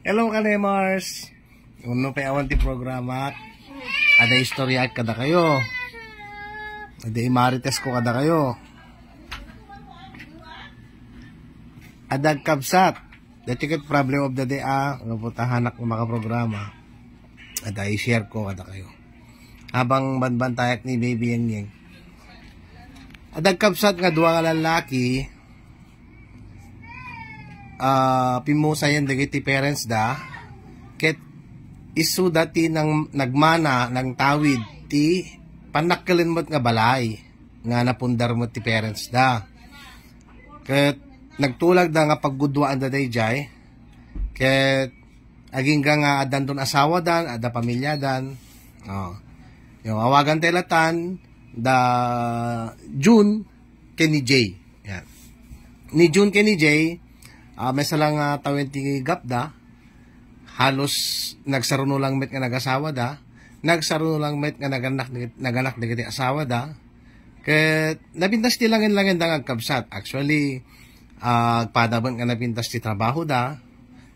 Hello kanemars. Uno pa awan ti programa. Ada istorya kada kayo. Ada imarites ko kada kayo. Ada kabsat. The ticket problem of the day naputahanak ng mga programa. Ada i-share ko kada kayo. Habang banbantayak ni baby yang. Ada kabsat nga duwa nga lalaki. Pimusayan dagiti parents da ket isu dati nang nagmana ng tawid ti panakkelin mo't nga balay nga napundar mo ti parents da ket nagtulag da nga paggudwaan da dayjay ket aging nga adan don asawa dan ada pamilya dan yung awagan telatan da June ken ni Jay yan. Ni June ken ni Jay may salang tawid ti gapda halos nagsaruno lang met nga nagasawa da nagsaruno lang met nga naganak digiti asawa da ket napintas ti langin da agkabsat actually agpadamot nga napintas ti trabaho da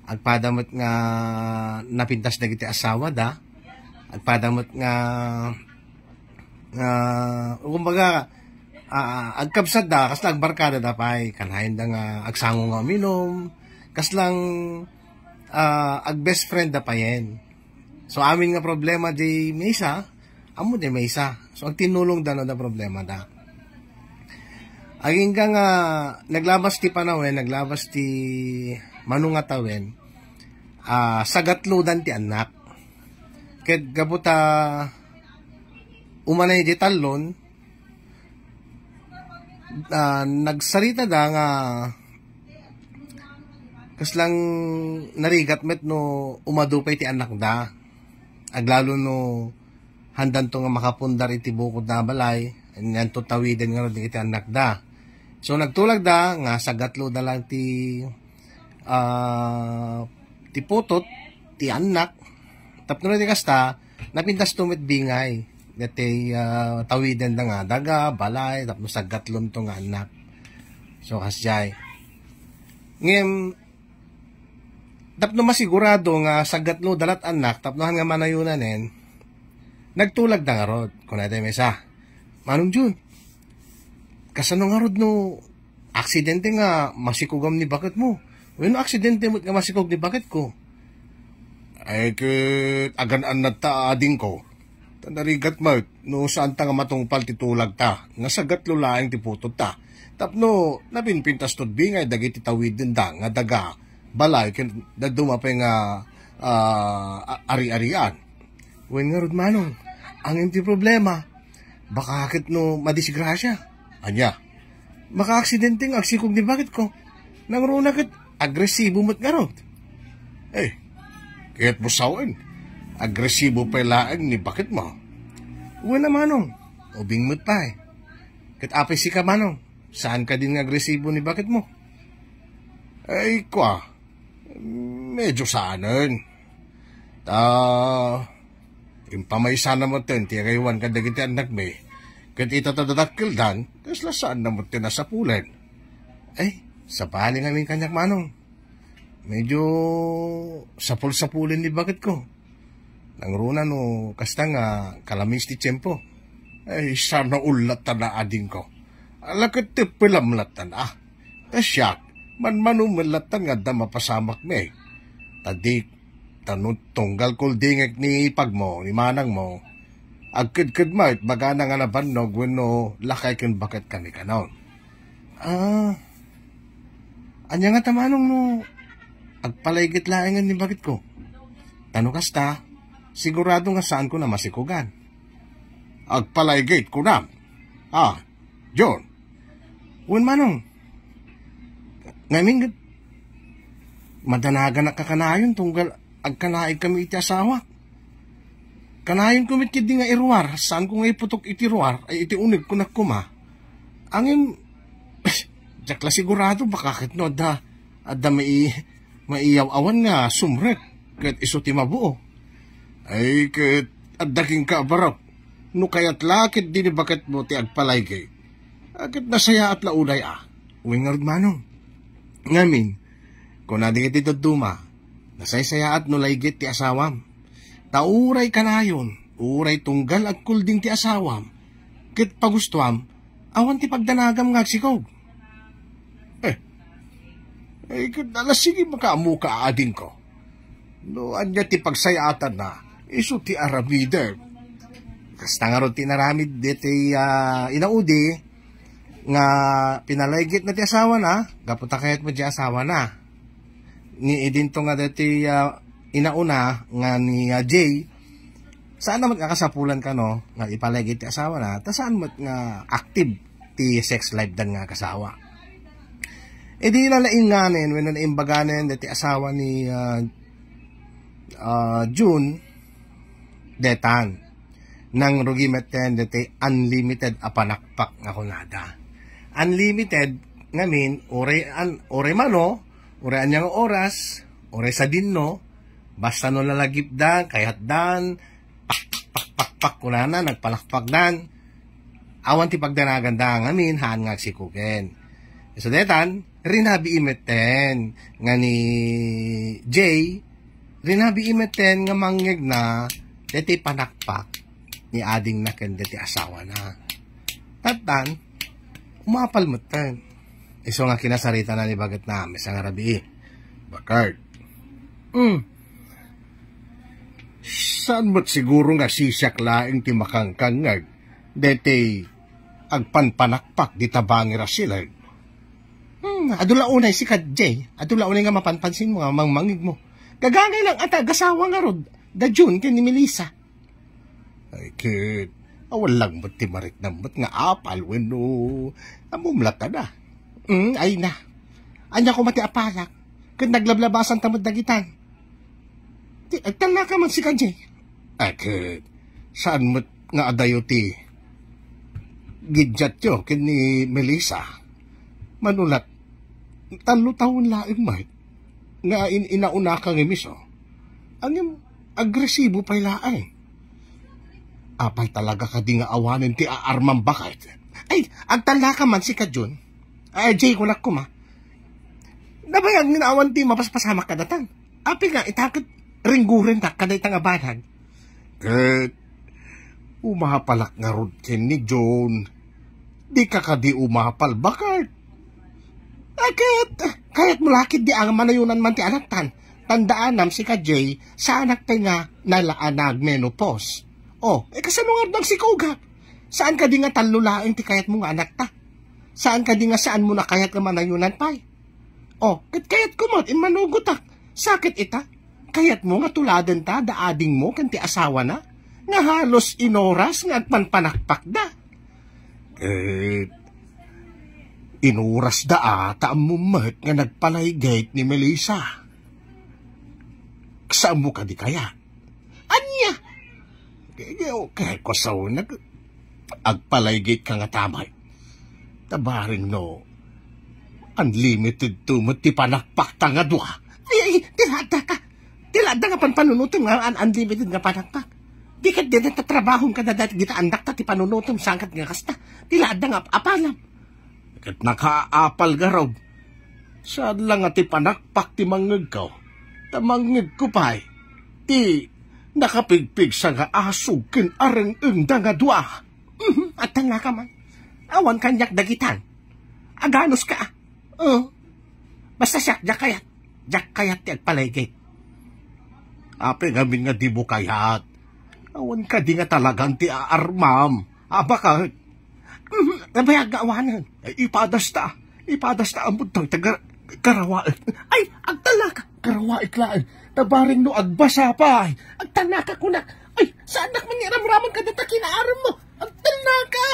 agpadamot nga napintas digiti asawa da agpadamot nga kumbaga agkabsat da kas agbarkada da pay kanahin da nga agsango nga minom kas lang ag best friend da payen so amin nga problema di maysa amo di maysa so ag tinulong da no da problema da aging nga naglabas ti panawen naglabas ti manungatawen sagatlodan ti anak ket gabuta umanay di talon nagsarita da nga kas lang narigat met no umadupay ti anak da aglalo no handan to nga makapundar iti bukod na balay ngan to tawiden nga iti anak da so nagtulag da nga sagatlo da lang ti ti putot ti anak tapno ti kasta napintas tumit bingay dati tawiden da nga daga, balay, tapos sagatlon to nga anak. So, kasjay. Ngayon, tapno masigurado nga sagatlo dalat anak, tapnohan nga manayunanen, nagtulag da nga rod. Kung natin may sa, Manong Jun, kasano nga rod no, aksidente nga masikugam ni bakit mo? Bueno, aksidente mo nga masikog ni bakit ko? Ay, agan-an na taading ko. Narigat mo, no saan ta nga matungpal titulag ta, nga sagatlo laing tiputot ta. Tapno, napinpintas tod bingay, dagiti tawid din da, nga daga, balay, dadumapay nga ari-arian. Wen nga rod manong, ang inti problema, baka akit no madisgrasya. Anya, maka-aksidente nga agsikog ni bakit ko, nang roon akit, agresibo mo't nga rod. Kaya't busawin. Agresibo pa laang ni bakit mo? Uwan na manong, ubing mo't pa eh. Kat apay si ka manong, saan ka din agresibo ni bakit mo? Ay kwa, medyo saanan. Impamay sana mo ten, tiyagaywan ka dagiti anak me. Kat itatadadakil dan, kasla saan na mo tinasapulan. Ay, sa paling namin kanyak manong. Medyo sapul-sapulin ni bakit ko. Nang runa no, kasta nga kalamis ti tiyempo. Ay, sana ulatan na ading ko. Alakit ti pilamlatan Tasyak, manumulatan nga da mapasamak me. Tadik, tunggal kul dingek ni pag mo, ni manang mo. Agkid-kid mo, baga na nga nabanog, wano lakay kin bakit kami kanon. Anya nga tamanong no, agpalaygit laengan ni bakit ko. Tano kasta, sigurado nga saan ko na masikugan. Agpalaygate ko na. John. Uwan manong. Ngayon, madanagan na kakanayon tunggal agkanaig kami iti asawa. Kanayon kumit kidi nga iruar. Saan ko nga iputok iti ruar ay iti unig ko na kuma. Angin, jakla sigurado bakakit no da maiyaw-awan nga sumrek kat iso ti mabuo. Ay, kat addaking kaabarap. No kaya't lakit din bakit mo ti agpalaygay. Agit nasaya at laulay Uwing nga manong. Ngamin, kung natin iti duma, Nasaysaya at nulaygit ti asawam. Tauray kanayon, uray tunggal at kulding ti asawam. Kit pagustuam, awan ti pagdanagam ngagsikog. Alas sige makaamu ka ading ko. No, anya ti pagsayatan na, iso ti aramider. Kasta nga ron ti naramid diti inaudi, nga pinalaygit na ti asawa na, gaputa kayat mo ti asawa na. Ni idinto nga dati inauna nga ni Jay, saan naman kakasapulan ka no, nga ipalaygit ti asawa na, ta saan mo nga active ti sex life dan nga kasawa. E di nalainganin, when naimbaganin dati asawa ni June, detan. Nang rugimeten dati unlimited apanakpak nga kunada. Unlimited ngamin, ore mano, ore anyang oras, ore sa dinno, basta no lalagip dan, kayat dan, pak kunana, nagpalakpak dan, awan ti pagdanagan da ngamin, haan nga sikuken. So detan, rinabi imeten nga ni Jay, rinabi imeten nga mangyag na, dati panakpak, ni ading na ken dati asawa na. Tatan, umapal mo tan. Iso nga kinasarita na ni bagat na sa ngarabi. Bakart. Saan mo't siguro nga sisyak laing ti makangkangag, dati agpanpanakpak di tabangera sila. Adula unay si Kadjay, adula unay nga mapanpansin mo nga mangmangig mo. Gagangay lang ata gasawa nga rod, da June ken ni Melissa. Ay, kid, walang ba't timarik na ba't nga apal, weno, amumlat ka na. Ay na, anya ko mati apalak, kung naglablabasan tamad dagitan. Tala ka man si Kanjay. Ay, kid, saan mo't nga adayo ti? Gidjat yo, kin ni Melissa. Manulat, 3 taon laing mahit, nga inauna kang imiso. Ang agresibo pa'y laing. Apay talaga ka di nga awanin ti aarmang bakit. Ay, agtala ka man si Kadjun. Ay, Jay, kulak ko ma. Nabayag ninaawan ti mapaspasamak ka datan. Api nga, itakot ringgurin ta kaday tang abanag. Umahapalak nga rod ken ni John. Di ka di umahapal bakit? Kayat mulakid di ang manayunan man ti anak tan. Tandaan nam si Jay sa anak tayo nga nalaanag menopause. Kasano nga nang sikuga? Saan ka di nga talulaing ti kayat mo nga anak ta? Saan ka di nga saan mo na kayat nga manayunan pa'y? Kayat ko mo, manugutak. Sakit ita? Kayat mo nga tuladan ta, daading mo, kanti asawa na? Nga halos inoras nga agpanpanakpak da. Inuras da ata ang mumat nga nagpalaygate ni Melissa. Saan mo ka di kaya? Anya? Kaya ko sa unag, agpalaygate ka nga tamay. Tabaring no, unlimited to mati panakpak ta nga dua. Ay, tilada ka. Tilada nga panpanunutom nga unlimited nga panakpak. Di ka din tatrabahong ka na dati gita andak ta ti panunutom sangkat nga kasta. Tilada nga apalam. Kat nakaapal nga raw. Saan lang nga ti panakpak ti mangig ko. Tamangig ko pa'y. Ti nakapigpig sa nga asog kin areng unda nga dua. At nga ka man. Awan kanyak dagitan. Aganos ka. Basta siya, jak kayat ti agpalaygate. Ape ngamin nga di mo kayat. Awan ka di nga talagang ti aarmam. Bakit? Nabayag nga awanan. Ipadas ta ang buntang karawain. Ay, agtala ka. Karawain klain. Tabaring no agbasa pa. Agtala ka kunak. Ay, saan nak maniramraman ka data kinaaram mo? Agtala ka.